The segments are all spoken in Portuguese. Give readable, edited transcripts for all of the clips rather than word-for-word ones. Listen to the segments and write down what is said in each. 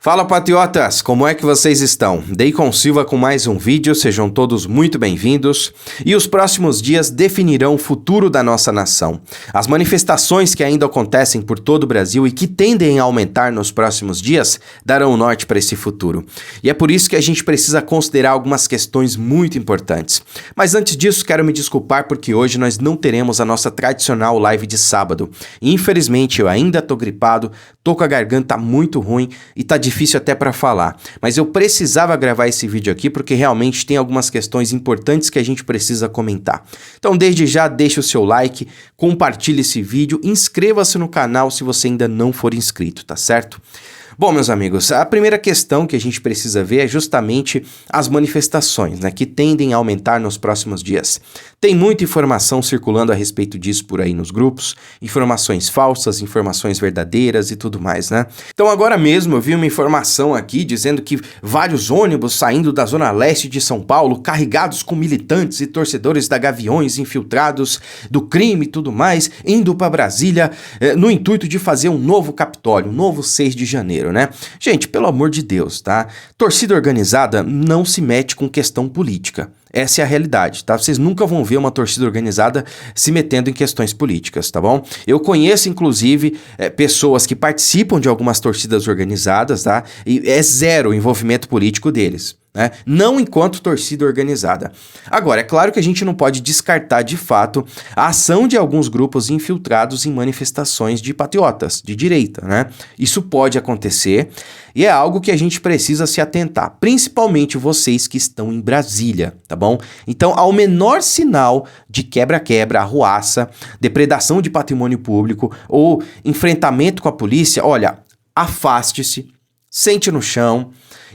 Fala, patriotas! Como é que vocês estão? Deicon Silva com mais um vídeo, sejam todos muito bem-vindos. E os próximos dias definirão o futuro da nossa nação. As manifestações que ainda acontecem por todo o Brasil e que tendem a aumentar nos próximos dias darão norte para esse futuro. E é por isso que a gente precisa considerar algumas questões muito importantes. Mas antes disso, quero me desculpar porque hoje nós não teremos a nossa tradicional live de sábado. Infelizmente, eu ainda tô gripado, tô com a garganta muito ruim e tá difícil até para falar, mas eu precisava gravar esse vídeo aqui porque realmente tem algumas questões importantes que a gente precisa comentar. Então desde já deixe o seu like, compartilhe esse vídeo, inscreva-se no canal se você ainda não for inscrito, tá certo? Bom, meus amigos, a primeira questão que a gente precisa ver é justamente as manifestações, né, que tendem a aumentar nos próximos dias. Tem muita informação circulando a respeito disso por aí nos grupos, informações falsas, informações verdadeiras e tudo mais, né? Então agora mesmo eu vi uma informação aqui dizendo que vários ônibus saindo da zona leste de São Paulo, carregados com militantes e torcedores da Gaviões infiltrados do crime e tudo mais, indo para Brasília no intuito de fazer um novo Capitólio, um novo 6 de janeiro. Né? Gente, pelo amor de Deus, tá? Torcida organizada não se mete com questão política. Essa é a realidade, tá? Vocês nunca vão ver uma torcida organizada se metendo em questões políticas, tá bom? Eu conheço, inclusive, pessoas que participam de algumas torcidas organizadas, tá? E é zero o envolvimento político deles, né? Não enquanto torcida organizada. Agora, é claro que a gente não pode descartar de fato a ação de alguns grupos infiltrados em manifestações de patriotas, de direita, né? Isso pode acontecer e é algo que a gente precisa se atentar, principalmente vocês que estão em Brasília, tá bom? Então, ao menor sinal de quebra-quebra, arruaça, depredação de patrimônio público ou enfrentamento com a polícia, olha, afaste-se, sente no chão,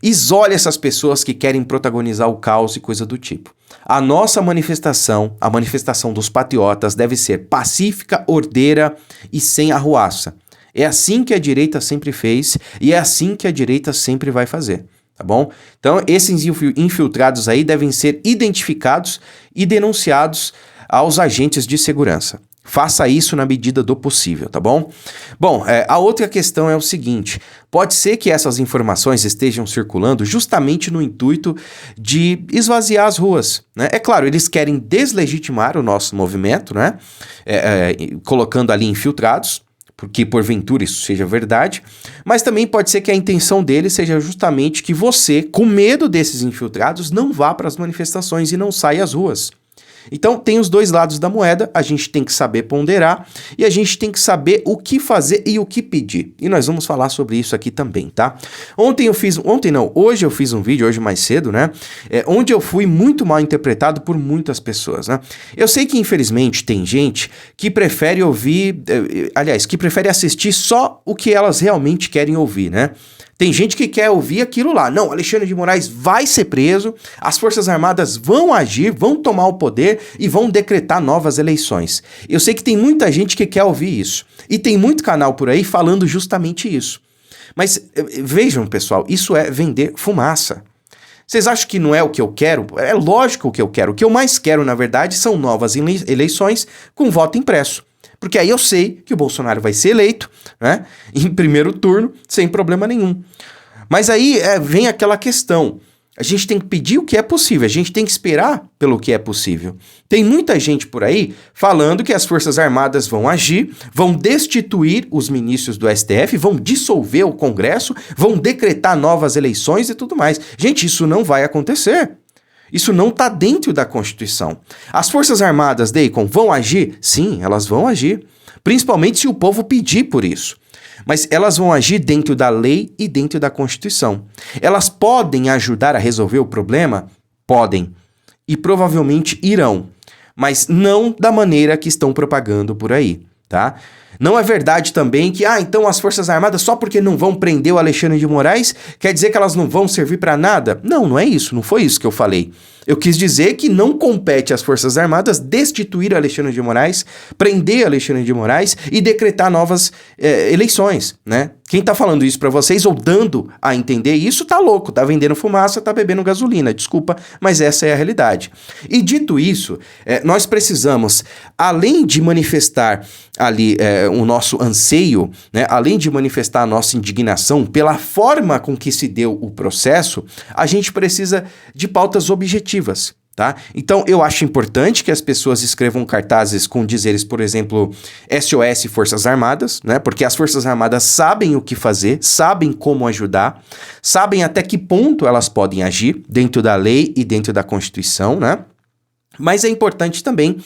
isole essas pessoas que querem protagonizar o caos e coisa do tipo. A nossa manifestação, a manifestação dos patriotas, deve ser pacífica, ordeira e sem arruaça. É assim que a direita sempre fez e é assim que a direita sempre vai fazer, tá bom? Então, esses infiltrados aí devem ser identificados e denunciados aos agentes de segurança. Faça isso na medida do possível, tá bom? Bom, a outra questão é o seguinte, pode ser que essas informações estejam circulando justamente no intuito de esvaziar as ruas, né? É claro, eles querem deslegitimar o nosso movimento, né? Colocando ali infiltrados, porque porventura isso seja verdade, mas também pode ser que a intenção deles seja justamente que você, com medo desses infiltrados, não vá para as manifestações e não saia às ruas. Então, tem os dois lados da moeda, a gente tem que saber ponderar e a gente tem que saber o que fazer e o que pedir. E nós vamos falar sobre isso aqui também, tá? Hoje eu fiz um vídeo, hoje mais cedo, né? Onde eu fui muito mal interpretado por muitas pessoas, né? Eu sei que, infelizmente, tem gente que prefere ouvir, que prefere assistir só o que elas realmente querem ouvir, né? Tem gente que quer ouvir aquilo lá. Não, Alexandre de Moraes vai ser preso, as Forças Armadas vão agir, vão tomar o poder e vão decretar novas eleições. Eu sei que tem muita gente que quer ouvir isso. E tem muito canal por aí falando justamente isso. Mas vejam, pessoal, isso é vender fumaça. Vocês acham que não é o que eu quero? É lógico o que eu quero. O que eu mais quero, na verdade, são novas eleições com voto impresso. Porque aí eu sei que o Bolsonaro vai ser eleito, né, em primeiro turno, sem problema nenhum. Mas aí vem aquela questão, a gente tem que pedir o que é possível, a gente tem que esperar pelo que é possível. Tem muita gente por aí falando que as Forças Armadas vão agir, vão destituir os ministros do STF, vão dissolver o Congresso, vão decretar novas eleições e tudo mais. Gente, isso não vai acontecer. Isso não está dentro da Constituição. As Forças Armadas, Deicon, vão agir? Sim, elas vão agir. Principalmente se o povo pedir por isso. Mas elas vão agir dentro da lei e dentro da Constituição. Elas podem ajudar a resolver o problema? Podem. E provavelmente irão. Mas não da maneira que estão propagando por aí, tá? Não é verdade também que, então as Forças Armadas, só porque não vão prender o Alexandre de Moraes, quer dizer que elas não vão servir para nada? Não, não é isso, não foi isso que eu falei. Eu quis dizer que não compete às Forças Armadas destituir Alexandre de Moraes, prender Alexandre de Moraes e decretar novas eleições, né? Quem tá falando isso pra vocês ou dando a entender isso tá louco, tá vendendo fumaça, tá bebendo gasolina, desculpa, mas essa é a realidade. E dito isso, nós precisamos, além de manifestar ali o nosso anseio, né, além de manifestar a nossa indignação pela forma com que se deu o processo, a gente precisa de pautas objetivas. Tá? Então, eu acho importante que as pessoas escrevam cartazes com dizeres, por exemplo, SOS Forças Armadas, né? Porque as Forças Armadas sabem o que fazer, sabem como ajudar, sabem até que ponto elas podem agir dentro da lei e dentro da Constituição, né? Mas é importante também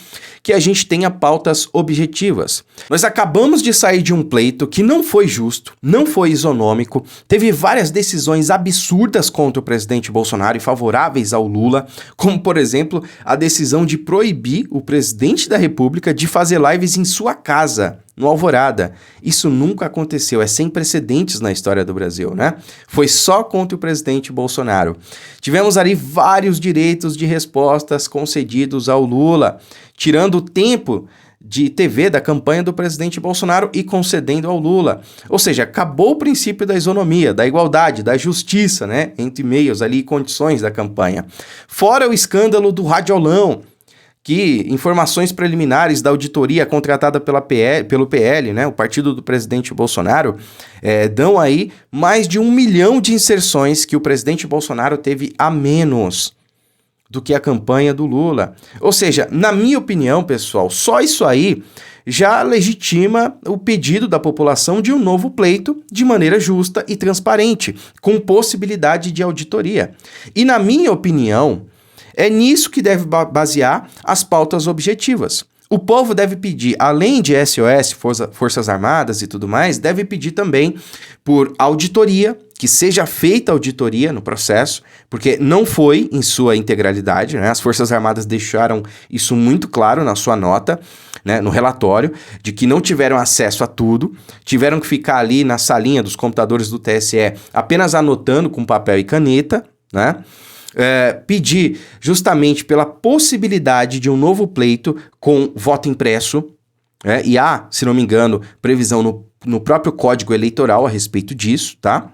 que a gente tenha pautas objetivas. Nós acabamos de sair de um pleito que não foi justo, não foi isonômico, teve várias decisões absurdas contra o presidente Bolsonaro e favoráveis ao Lula, como, por exemplo, a decisão de proibir o presidente da República de fazer lives em sua casa, no Alvorada. Isso nunca aconteceu, é sem precedentes na história do Brasil, né? Foi só contra o presidente Bolsonaro. Tivemos ali vários direitos de respostas concedidos ao Lula, tirando o tempo de TV da campanha do presidente Bolsonaro e concedendo ao Lula. Ou seja, acabou o princípio da isonomia, da igualdade, da justiça, né? Entre meios ali e condições da campanha. Fora o escândalo do radiolão, que informações preliminares da auditoria contratada pelo PL, né, o partido do presidente Bolsonaro, dão aí mais de 1 milhão de inserções que o presidente Bolsonaro teve a menos do que a campanha do Lula. Ou seja, na minha opinião, pessoal, só isso aí já legitima o pedido da população de um novo pleito de maneira justa e transparente, com possibilidade de auditoria. E na minha opinião, é nisso que deve basear as pautas objetivas. O povo deve pedir, além de SOS, Forças Armadas e tudo mais, deve pedir também por auditoria, que seja feita auditoria no processo, porque não foi em sua integralidade, né? As Forças Armadas deixaram isso muito claro na sua nota, né, no relatório, de que não tiveram acesso a tudo, tiveram que ficar ali na salinha dos computadores do TSE apenas anotando com papel e caneta, né? Pedir justamente pela possibilidade de um novo pleito com voto impresso, e há, se não me engano, previsão no próprio Código Eleitoral a respeito disso, tá?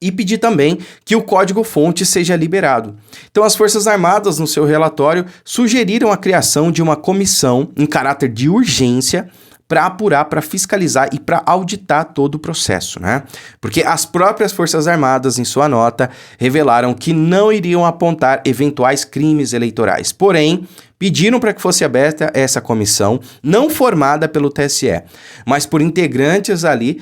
E pedir também que o código-fonte seja liberado. Então, as Forças Armadas, no seu relatório, sugeriram a criação de uma comissão em caráter de urgência para apurar, para fiscalizar e para auditar todo o processo, né? Porque as próprias Forças Armadas, em sua nota, revelaram que não iriam apontar eventuais crimes eleitorais. Porém, pediram para que fosse aberta essa comissão, não formada pelo TSE, mas por integrantes ali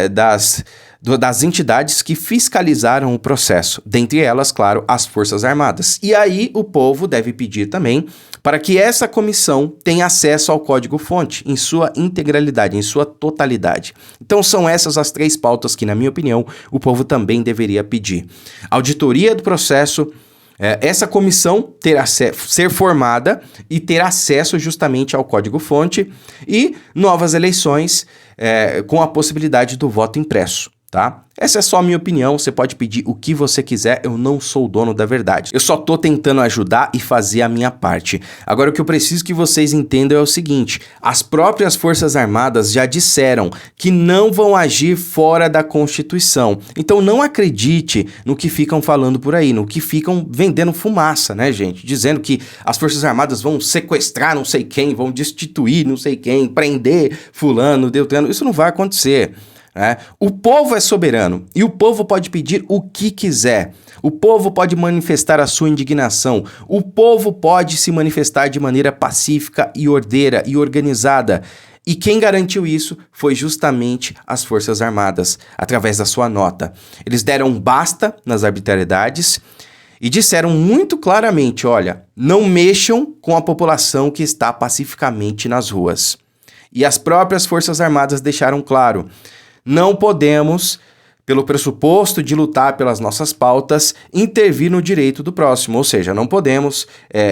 das entidades que fiscalizaram o processo, dentre elas, claro, as Forças Armadas. E aí o povo deve pedir também para que essa comissão tenha acesso ao código-fonte em sua integralidade, em sua totalidade. Então são essas as 3 pautas que, na minha opinião, o povo também deveria pedir. Auditoria do processo, essa comissão ser formada e ter acesso justamente ao código-fonte e novas eleições com a possibilidade do voto impresso. Tá? Essa é só a minha opinião, você pode pedir o que você quiser, eu não sou o dono da verdade. Eu só tô tentando ajudar e fazer a minha parte. Agora, o que eu preciso que vocês entendam é o seguinte: as próprias Forças Armadas já disseram que não vão agir fora da Constituição. Então não acredite no que ficam falando por aí, no que ficam vendendo fumaça, né, gente? Dizendo que as Forças Armadas vão sequestrar não sei quem, vão destituir não sei quem, prender fulano, deltano. Isso não vai acontecer. O povo é soberano e o povo pode pedir o que quiser. O povo pode manifestar a sua indignação. O povo pode se manifestar de maneira pacífica e ordeira e organizada. E quem garantiu isso foi justamente as Forças Armadas, através da sua nota. Eles deram um basta nas arbitrariedades e disseram muito claramente: olha, não mexam com a população que está pacificamente nas ruas. E as próprias Forças Armadas deixaram claro: não podemos, pelo pressuposto de lutar pelas nossas pautas, intervir no direito do próximo. Ou seja, não podemos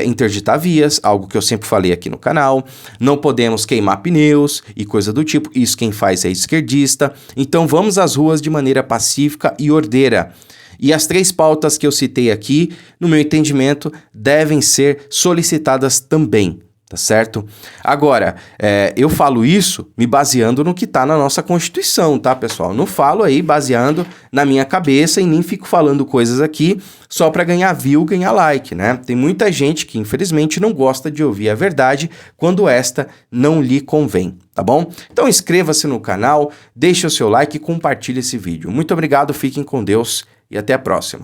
interditar vias, algo que eu sempre falei aqui no canal. Não podemos queimar pneus e coisa do tipo. Isso quem faz é esquerdista. Então vamos às ruas de maneira pacífica e ordeira. E as 3 pautas que eu citei aqui, no meu entendimento, devem ser solicitadas também. tá certo? Agora, eu falo isso me baseando no que tá na nossa Constituição, tá, pessoal? Não falo aí baseando na minha cabeça e nem fico falando coisas aqui só para ganhar view, ganhar like, né? Tem muita gente que, infelizmente, não gosta de ouvir a verdade quando esta não lhe convém, tá bom? Então inscreva-se no canal, deixe o seu like e compartilhe esse vídeo. Muito obrigado, fiquem com Deus e até a próxima.